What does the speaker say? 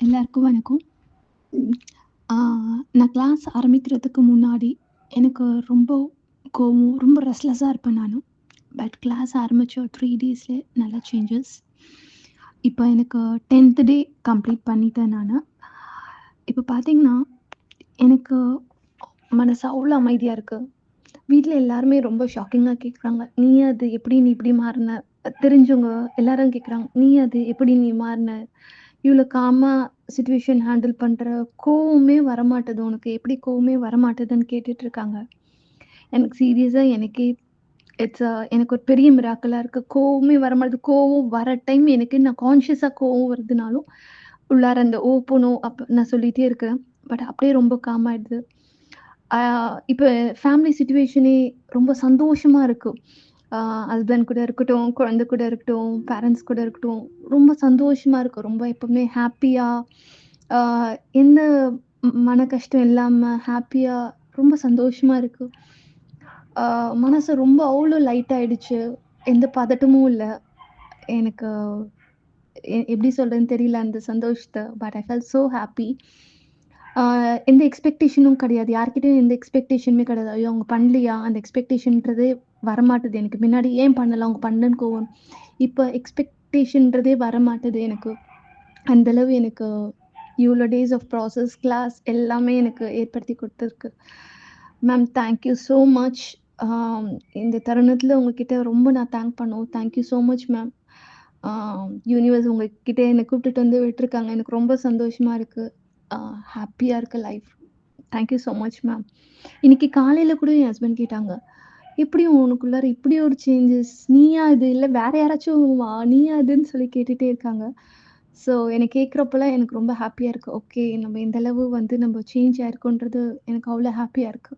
எல்லாருக்கும் வணக்கம். ம். ஆ நான் கிளாஸ் ஆரம்பிக்கிறதுக்கு முன்னாடி, எனக்கு ரொம்ப கோவம், ரொம்ப ரெஸ்ட்லெஸ்ஸா இருப்பேன் நானு. பட் கிளாஸ் ஆரம்பிச்ச 3 டேஸ்லயே நல்ல சேஞ்சஸ். இப்ப எனக்கு 10த் டே கம்ப்ளீட் பண்ணிட்டேன் நானு. இப்ப பார்த்தீங்கன்னா, எனக்கு மனசு அவ்ளோ அமைதியா இருக்கு. வீட்ல எல்லாருமே ரொம்ப ஷாக்கிங்கா கேட்குறாங்க. "நீ அது எப்படி நீ இப்படி மாறுன?" தெரிஞ்சவங்க எல்லாரும் கேட்குறாங்க. "நீ அது எப்படி நீ மாறுன? இவ்ளோ காமா சிச்சுவேஷன் ஹேண்டில் பண்ற. கோவமே வரமாட்டுது உனக்கு. எப்படி கோவமே வரமாட்டுதுன்னு?" கேட்டுட்டு இருக்காங்க. எனக்கு சீரியஸா எனக்கே எனக்கு ஒரு பெரிய மிராக்கிளா இருக்கு. கோவமே வரமாட்டுது. கோவம் வர டைம் எனக்கு நான் கான்ஷியஸா கோவம் வருதுனாலும், உள்ளார அந்த போணும் நான் சொல்லிட்டே இருக்கிறேன். பட் அப்படியே ரொம்ப காம் ஆயிடுது. ஆ இப்ப ஃபேமிலி சிச்சுவேஷனே ரொம்ப சந்தோஷமா இருக்கு. ஆ ஹஸ்பண்ட் கூட இருக்கட்டும், குழந்தை கூட இருக்கட்டும், பேரண்ட்ஸ் கூட இருக்கட்டும், ரொம்ப சந்தோஷமா இருக்கு. ரொம்ப எப்பவுமே ஹேப்பியா, ஆ எந்த மன கஷ்டம் இல்லாம ஹேப்பியா ரொம்ப சந்தோஷமா இருக்கு. ஆ மனசு ரொம்ப அவ்ளோ லைட் ஆயிடுச்சு. எந்த பதட்டமும் இல்ல. எனக்கு எப்படி சொல்றதுன்னு தெரியல அந்த சந்தோஷத்த. But I felt so happy. ஆ எந்த எக்ஸ்பெக்டேஷனும் கிடையாது. யார்கிட்டயும் எந்த எக்ஸ்பெக்டேஷனுமே கிடையாது. ஐயோ! அவங்க பண்ணலையா? அந்த எக்ஸ்பெக்டேஷன்றதே வரமாட்டுது எனக்கு. முன்னாடி ஏன் பண்ணல? அவங்க பண்ணலன்னு கோவம். இப்ப எக்ஸ்பெக்டேஷன்றதே வரமாட்டுது எனக்கு. அந்த அளவு எனக்கு இவ்ளோ டேஸ் ஆஃப் ப்ராசஸ், கிளாஸ் எல்லாமே எனக்கு ஏற்படுத்தி குடுத்துருக்கு. Ma'am thank you so much. ஆம் இந்த தருணத்தில உங்ககிட்ட ரொம்ப நான் பண்ணணும். Thank you so much ma'am. ஆ யூனிவர்ஸ் உங்ககிட்ட என்ன கூப்பிட்டுட்டு வந்து விட்டுருக்காங்க. எனக்கு ரொம்ப சந்தோஷமா இருக்கு. ஆ ஹேப்பியா இருக்கு life. Thank you so much ma'am. இன்னைக்கு காலையில கூட என் ஹஸ்பண்ட் கேட்டாங்க. "எப்படி உனக்குள்ளார இப்படி ஒரு சேஞ்சஸ்? நீயா இது? இல்ல வேற யாராச்சும் நீயா இதுன்னு?" சொல்லி கேட்டுட்டே இருக்காங்க. ஸோ எனக்கு கேட்கிறப்பலாம் எனக்கு ரொம்ப ஹேப்பியா இருக்கு. ஓகே நம்ம இந்த அளவு வந்து நம்ம சேஞ்ச் ஆயிருக்கோன்றது எனக்கு அவ்வளோ ஹேப்பியா இருக்கு.